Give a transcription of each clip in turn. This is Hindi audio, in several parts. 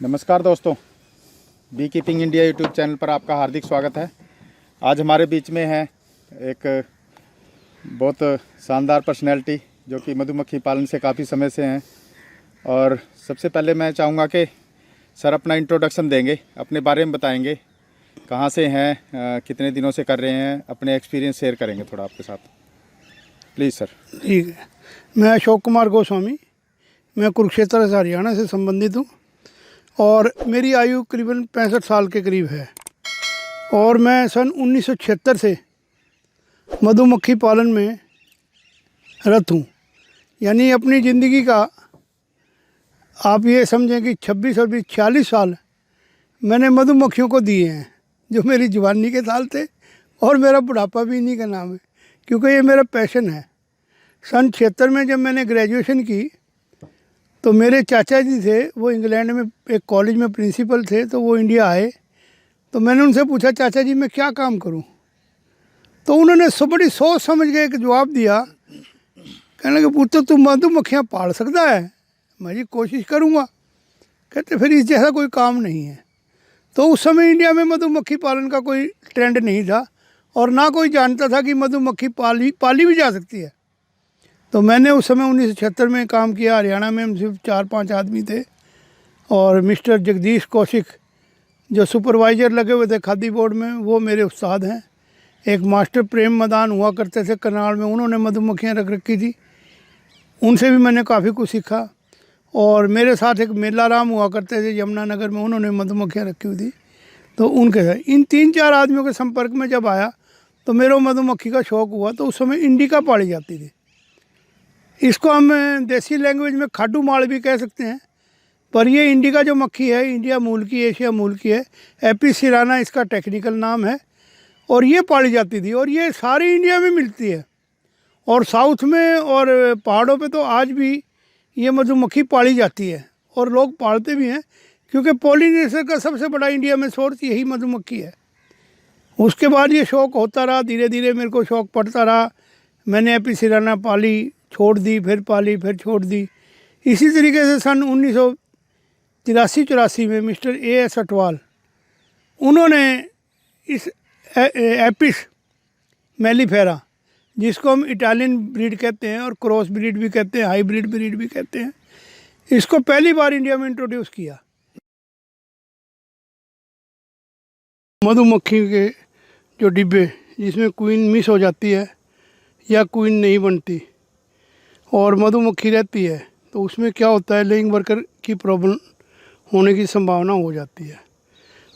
नमस्कार दोस्तों, be keeping India YouTube channel पर आपका हार्दिक स्वागत है। आज हमारे बीच में है एक बहुत शानदार पर्सनैलिटी जो कि मधुमक्खी पालन से काफ़ी समय से हैं। और सबसे पहले मैं चाहूँगा कि सर अपना इंट्रोडक्शन देंगे, अपने बारे में बताएंगे, कहाँ से हैं, कितने दिनों से कर रहे हैं, अपने एक्सपीरियंस शेयर करेंगे थोड़ा आपके साथ। Please sir. ठीक है, मैं अशोक कुमार गोस्वामी, मैं कुरुक्षेत्र से हरियाणा से संबंधित हूँ और मेरी आयु करीबन 65 साल के करीब है। और मैं सन 1976 से मधुमक्खी पालन में रत हूँ। यानी अपनी ज़िंदगी का आप ये समझें कि 26 और 40 साल मैंने मधुमक्खियों को दिए हैं, जो मेरी जवानी के साल थे और मेरा बुढ़ापा भी इन्हीं का नाम है, क्योंकि ये मेरा पैशन है। सन 76 में जब मैंने ग्रेजुएशन की तो मेरे चाचा जी थे, वो इंग्लैंड में एक कॉलेज में प्रिंसिपल थे, तो वो इंडिया आए। तो मैंने उनसे पूछा, चाचा जी मैं क्या काम करूं? तो उन्होंने बड़ी सोच समझ के एक जवाब दिया। कहने लगे, पुत्र तू मधुमक्खियाँ पाल सकता है? मैं जी कोशिश करूँगा। कहते फिर इस जैसा कोई काम नहीं है। तो उस समय इंडिया में मधुमक्खी पालन का कोई ट्रेंड नहीं था और ना कोई जानता था कि मधुमक्खी पाली भी जा सकती है। तो मैंने उस समय 1976 में काम किया। हरियाणा में हम सिर्फ 4-5 आदमी थे और मिस्टर जगदीश कौशिक जो सुपरवाइज़र लगे हुए थे खादी बोर्ड में, वो मेरे उस्ताद हैं। एक मास्टर प्रेम मदान हुआ करते थे करनाल में, उन्होंने मधुमक्खियाँ रख रखी थी, उनसे भी मैंने काफ़ी कुछ सीखा। और मेरे साथ एक मेला राम हुआ करते थे यमुनानगर में, उन्होंने मधुमक्खियाँ रखी हुई थी। तो उनके साथ इन 3-4 आदमियों के संपर्क में जब आया तो मेरे मधुमक्खी का शौक़ हुआ। तो उस समय इंडिका पाली जाती थी। इसको हम देसी लैंग्वेज में खाडू माल भी कह सकते हैं, पर ये इंडिका जो मक्खी है इंडिया मूल की, एशिया मूल की है। एपिस सिराना इसका टेक्निकल नाम है। और ये पाली जाती थी और ये सारी इंडिया में मिलती है। और साउथ में और पहाड़ों पे तो आज भी ये मधुमक्खी पाली जाती है और लोग पालते भी हैं, क्योंकि पॉलिनेशन का सबसे बड़ा इंडिया में सोर्स यही मधुमक्खी है। उसके बाद ये शौक़ होता रहा, धीरे धीरे मेरे को शौक़ पड़ता रहा। मैंने एपिस सिराना पाली, छोड़ दी, फिर पाली, फिर छोड़ दी। इसी तरीके से सन 1983-84 में मिस्टर A.S. अटवाल, उन्होंने इस एपिस मेलिफेरा, जिसको हम इटालियन ब्रीड कहते हैं और क्रॉस ब्रीड भी कहते हैं, हाइब्रिड ब्रीड भी कहते हैं, इसको पहली बार इंडिया में इंट्रोड्यूस किया। मधुमक्खी के जो डिब्बे जिसमें क्वीन मिस हो जाती है या क्वीन नहीं बनती और मधुमक्खी रहती है, तो उसमें क्या होता है, लेइंग वर्कर की प्रॉब्लम होने की संभावना हो जाती है।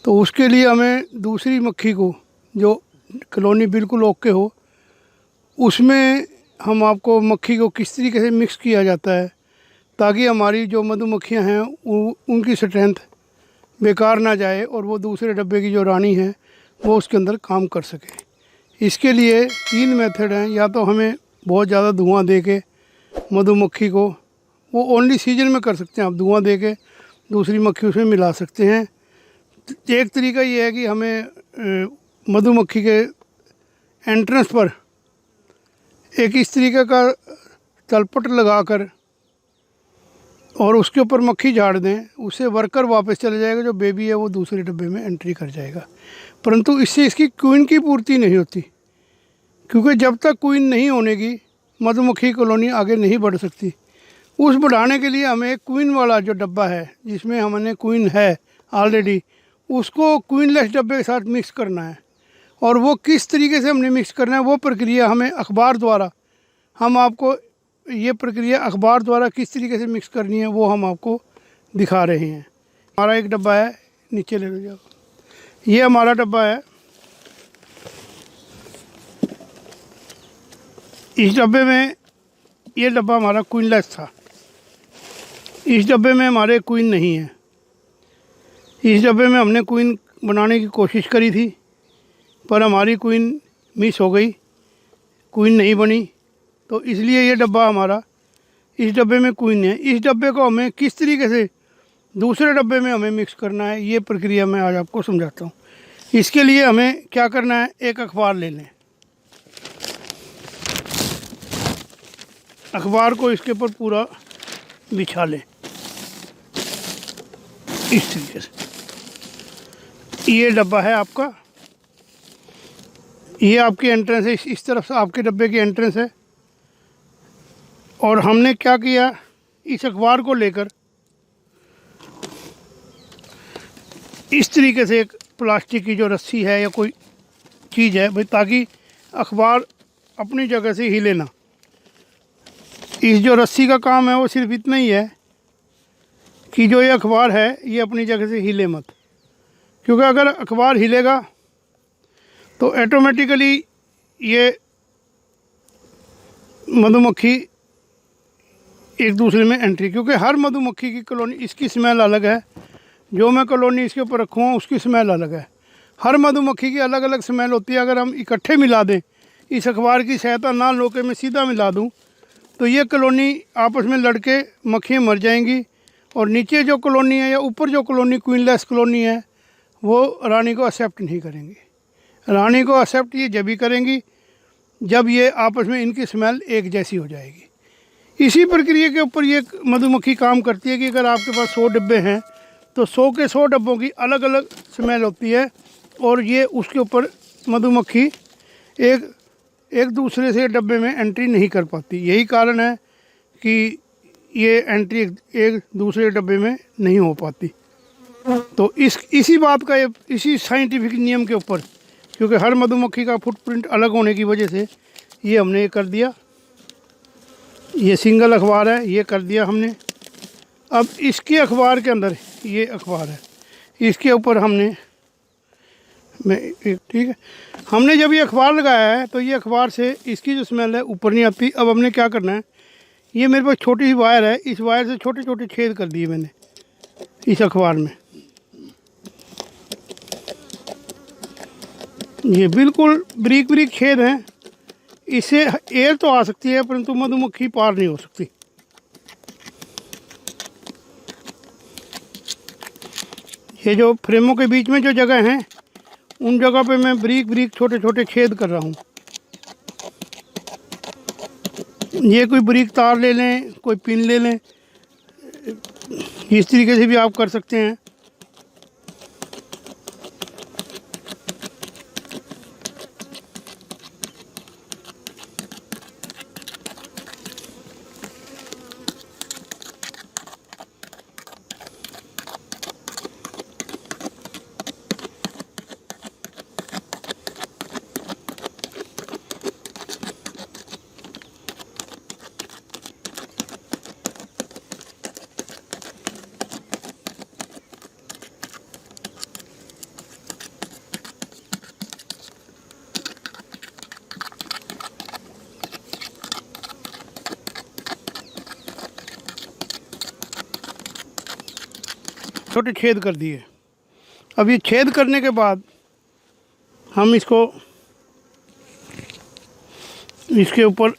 तो उसके लिए हमें दूसरी मक्खी को, जो कॉलोनी बिल्कुल ओके हो, उसमें हम आपको मक्खी को किस तरीके से मिक्स किया जाता है ताकि हमारी जो मधुमक्खियां हैं उनकी स्ट्रेंथ बेकार ना जाए और वो दूसरे डब्बे की जो रानी है वो उसके अंदर काम कर सके। इसके लिए 3 मेथड हैं। या तो हमें बहुत ज़्यादा धुआं दे के मधुमक्खी को, वो ओनली सीजन में कर सकते हैं, आप धुआं दे के दूसरी मक्खी उसमें मिला सकते हैं। एक तरीका ये है कि हमें मधुमक्खी के एंट्रेंस पर एक इस तरीके का तलपट लगाकर और उसके ऊपर मक्खी झाड़ दें, उससे वर्कर वापस चले जाएगा, जो बेबी है वो दूसरे डब्बे में एंट्री कर जाएगा। परंतु इससे इसकी क्वीन की पूर्ति नहीं होती, क्योंकि जब तक क्वीन नहीं होने की मधुमक्खी कॉलोनी आगे नहीं बढ़ सकती। उस बढ़ाने के लिए हमें एक क्वीन वाला जो डब्बा है जिसमें हमने क्वीन है ऑलरेडी, उसको क्वीनलेस डब्बे के साथ मिक्स करना है। और वो किस तरीके से हमने मिक्स करना है, वो प्रक्रिया हमें अखबार द्वारा, हम आपको ये प्रक्रिया अखबार द्वारा किस तरीके से मिक्स करनी है वो हम आपको दिखा रहे हैं। हमारा एक डब्बा है, नीचे ले लो जाओ, ये हमारा डब्बा है। इस डब्बे में, ये डब्बा हमारा क्वीनलेस था, इस डब्बे में हमारे क्वीन नहीं है। इस डब्बे में हमने क्वीन बनाने की कोशिश करी थी, पर हमारी क्वीन मिस हो गई, क्वीन नहीं बनी। तो इसलिए ये डब्बा हमारा, इस डब्बे में क्वीन है। इस डब्बे को हमें किस तरीके से दूसरे डब्बे में हमें मिक्स करना है, ये प्रक्रिया मैं आज आपको समझाता हूँ। इसके लिए हमें क्या करना है, एक अखबार ले लें। अखबार को इसके ऊपर पूरा बिछा लें। इस तरीके से। ये डब्बा है आपका, ये आपकी एंट्रेंस है, इस तरफ से आपके डब्बे की एंट्रेंस है। और हमने क्या किया, इस अखबार को लेकर इस तरीके से एक प्लास्टिक की जो रस्सी है या कोई चीज़ है भाई, ताकि अखबार अपनी जगह से हिले ना। इस जो रस्सी का काम है वो सिर्फ इतना ही है कि जो ये अखबार है ये अपनी जगह से हिले मत, क्योंकि अगर अखबार हिलेगा तो ऑटोमेटिकली ये मधुमक्खी एक दूसरे में एंट्री, क्योंकि हर मधुमक्खी की कॉलोनी इसकी स्मेल अलग है, जो मैं कॉलोनी इसके ऊपर रखूँगा उसकी स्मेल अलग है। हर मधुमक्खी की अलग अलग स्मेल होती है। अगर हम इकट्ठे मिला दें, इस अखबार की सहायता ना लोके में सीधा मिला दूं, तो ये कॉलोनी आपस में लड़के मक्खियाँ मर जाएंगी, और नीचे जो कॉलोनी है या ऊपर जो कॉलोनी क्वीनलेस कॉलोनी है वो रानी को एक्सेप्ट नहीं करेंगी। रानी को एक्सेप्ट ये जब ही करेंगी जब ये आपस में इनकी स्मेल एक जैसी हो जाएगी। इसी प्रक्रिया के ऊपर ये मधुमक्खी काम करती है कि अगर आपके पास 100 डब्बे हैं तो 100 के 100 डब्बों की अलग अलग स्मेल होती है, और ये उसके ऊपर मधुमक्खी एक दूसरे से डब्बे में एंट्री नहीं कर पाती। यही कारण है कि ये एंट्री एक दूसरे डब्बे में नहीं हो पाती। तो इसी बात का इसी साइंटिफिक नियम के ऊपर, क्योंकि हर मधुमक्खी का फुटप्रिंट अलग होने की वजह से ये हमने ये कर दिया। ये सिंगल अखबार है, ये कर दिया हमने। अब इसके अखबार के अंदर ये अखबार है, इसके ऊपर हमने ठीक है, हमने जब ये अखबार लगाया है तो ये अखबार से इसकी जो स्मेल है ऊपर नहीं आती। अब हमने क्या करना है, ये मेरे पास छोटी सी वायर है, इस वायर से छोटे छोटे छेद कर दिए मैंने इस अखबार में। ये बिल्कुल बारीक बारीक छेद हैं, इससे एयर तो आ सकती है परंतु मधुमक्खी पार नहीं हो सकती। ये जो फ्रेमों के बीच में जो जगह हैं उन जगह पे मैं बारीक बारीक छोटे छोटे छेद कर रहा हूँ। ये कोई बारीक तार ले लें, कोई पिन ले लें, इस तरीके से भी आप कर सकते हैं। छोटे छेद कर दिए। अब ये छेद करने के बाद हम इसको इसके ऊपर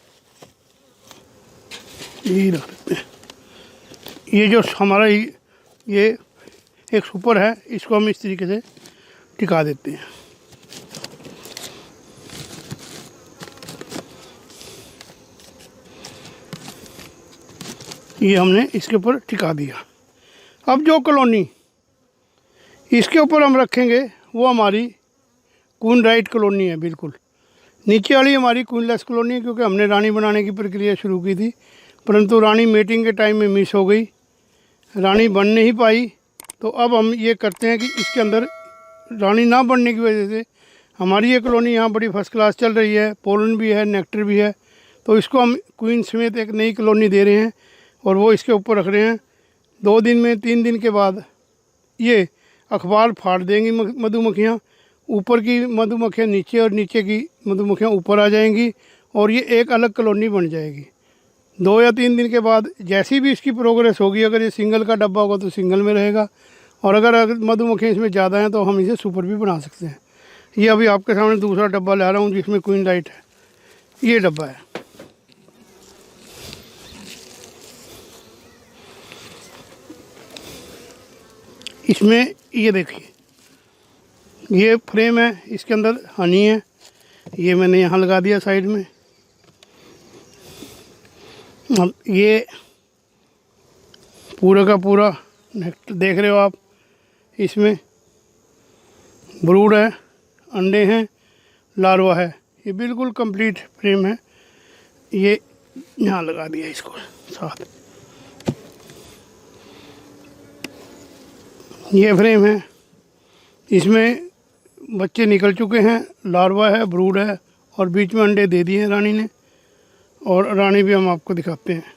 यही रख देते हैं। ये जो हमारा ये एक सुपर है, इसको हम इस तरीके से टिका देते हैं। ये हमने इसके ऊपर टिका दिया। अब जो कॉलोनी इसके ऊपर हम रखेंगे वो हमारी क्वीन राइट कॉलोनी है। बिल्कुल नीचे वाली हमारी क्वीनलेस कॉलोनी है, क्योंकि हमने रानी बनाने की प्रक्रिया शुरू की थी परंतु रानी मेटिंग के टाइम में मिस हो गई, रानी बन नहीं पाई। तो अब हम ये करते हैं कि इसके अंदर रानी ना बनने की वजह से हमारी ये कॉलोनी यहाँ बड़ी फर्स्ट क्लास चल रही है, पोलन भी है, नेक्टर भी है, तो इसको हम क्वीन समेत एक नई कॉलोनी दे रहे हैं और वो इसके ऊपर रख रहे हैं। 2 दिन में 3 दिन के बाद ये अखबार फाड़ देंगी मधुमक्खियाँ, ऊपर की मधुमक्खियाँ नीचे और नीचे की मधुमक्खियाँ ऊपर आ जाएंगी और ये एक अलग कॉलोनी बन जाएगी। 2 या 3 दिन के बाद जैसी भी इसकी प्रोग्रेस होगी, अगर ये सिंगल का डब्बा होगा तो सिंगल में रहेगा, और अगर मधुमक्खियाँ इसमें ज़्यादा हैं तो हम इसे सुपर भी बना सकते हैं। ये अभी आपके सामने दूसरा डब्बा ला रहा हूँ जिसमें क्वीन लाइट है, ये डब्बा है। इसमें ये देखिए, ये फ्रेम है, इसके अंदर हनी है, ये मैंने यहाँ लगा दिया साइड में। अब ये पूरा का पूरा नेक्टर देख रहे हो आप, इसमें ब्रूड है, अंडे हैं, लार्वा है। ये बिल्कुल कंप्लीट फ्रेम है। ये यहाँ लगा दिया इसको साथ। ये फ्रेम है, इसमें बच्चे निकल चुके हैं, लार्वा है, ब्रूड है और बीच में अंडे दे दिए हैं रानी ने। और रानी भी हम आपको दिखाते हैं।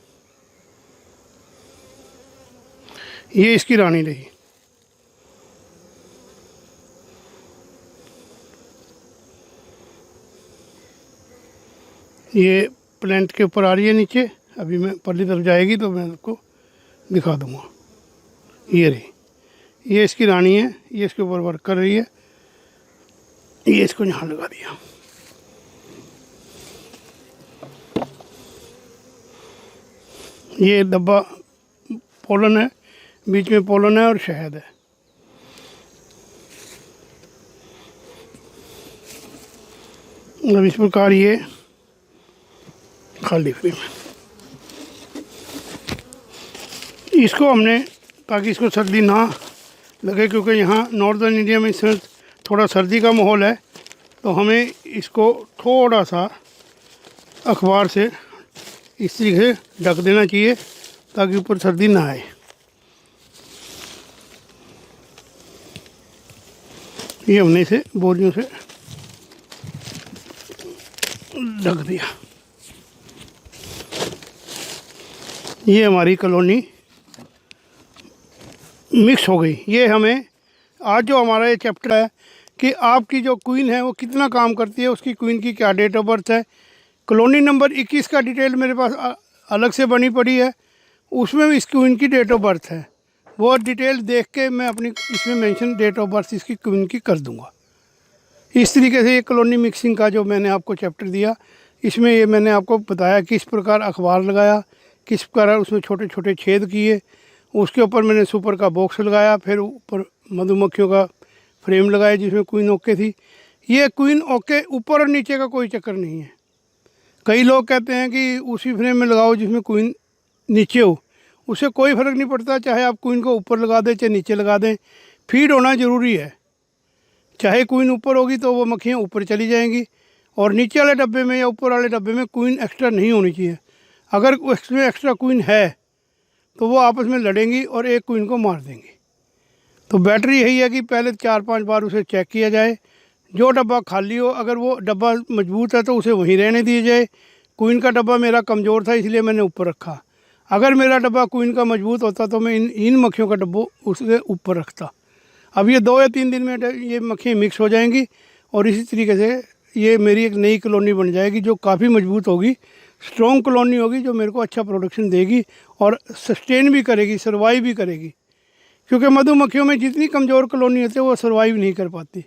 ये इसकी रानी रही। ये प्लांट के ऊपर आ रही है नीचे। अभी मैं परली तरफ जाएगी तो मैं आपको दिखा दूंगा। ये रही, ये इसकी रानी है। ये इसके ऊपर वर्क कर रही है। ये इसको यहाँ लगा दिया। ये डब्बा पोलन है, बीच में पोलन है और शहद है। अब इस प्रकार ये खाली फ्रेम है। इसको हमने, ताकि इसको सर्दी ना लगे, क्योंकि यहाँ नॉर्दर्न इंडिया में थोड़ा सर्दी का माहौल है, तो हमें इसको थोड़ा सा अखबार से इस तरीके से ढक देना चाहिए ताकि ऊपर सर्दी ना आए। ये हमने इसे बोरियों से ढक दिया। ये हमारी कॉलोनी मिक्स हो गई। ये हमें आज जो हमारा ये चैप्टर है कि आपकी जो क्वीन है वो कितना काम करती है, उसकी क्वीन की क्या डेट ऑफ बर्थ है। कॉलोनी नंबर 21 का डिटेल मेरे पास अलग से बनी पड़ी है, उसमें भी इस क्वीन की डेट ऑफ बर्थ है। वो डिटेल देख के मैं अपनी इसमें मेंशन डेट ऑफ बर्थ इसकी क्वीन की कर दूंगा। इस तरीके से ये कॉलोनी मिक्सिंग का जो मैंने आपको चैप्टर दिया, इसमें ये मैंने आपको बताया किस प्रकार अखबार लगाया, किस प्रकार उसमें छोटे छोटे छेद किए, उसके ऊपर मैंने सुपर का बॉक्स लगाया, फिर ऊपर मधुमक्खियों का फ्रेम लगाया जिसमें क्वीन ओके थी। ये क्वीन ओके ऊपर और नीचे का कोई चक्कर नहीं है। कई लोग कहते हैं कि उसी फ्रेम में लगाओ जिसमें क्वीन नीचे हो, उससे कोई फ़र्क नहीं पड़ता। चाहे आप क्वीन को ऊपर लगा दें चाहे नीचे लगा दें, फीड होना ज़रूरी है। चाहे क्वीन ऊपर होगी तो वो मक्खियाँ ऊपर चली जाएंगी, और नीचे वाले डब्बे में या ऊपर वाले डब्बे में क्वीन एक्स्ट्रा नहीं होनी चाहिए। अगर उसमें एक्स्ट्रा क्वीन है तो वो आपस में लड़ेंगी और एक क्वीन को मार देंगी। तो बैटरी यही है कि पहले 4-5 बार उसे चेक किया जाए। जो डब्बा खाली हो, अगर वो डब्बा मजबूत है तो उसे वहीं रहने दिया जाए। क्वीन का डब्बा मेरा कमज़ोर था इसलिए मैंने ऊपर रखा। अगर मेरा डब्बा क्वीन का मजबूत होता तो मैं इन मक्खियों का डब्बो उसके ऊपर रखता। अब ये 2 या 3 दिन में ये मक्खियाँ मिक्स हो जाएंगी और इसी तरीके से ये मेरी एक नई कॉलोनी बन जाएगी जो काफ़ी मजबूत होगी, स्ट्रॉन्ग कॉलोनी होगी, जो मेरे को अच्छा प्रोडक्शन देगी और सस्टेन भी करेगी, सर्वाइव भी करेगी। क्योंकि मधुमक्खियों में जितनी कमज़ोर कॉलोनी होती है वो सर्वाइव नहीं कर पाती।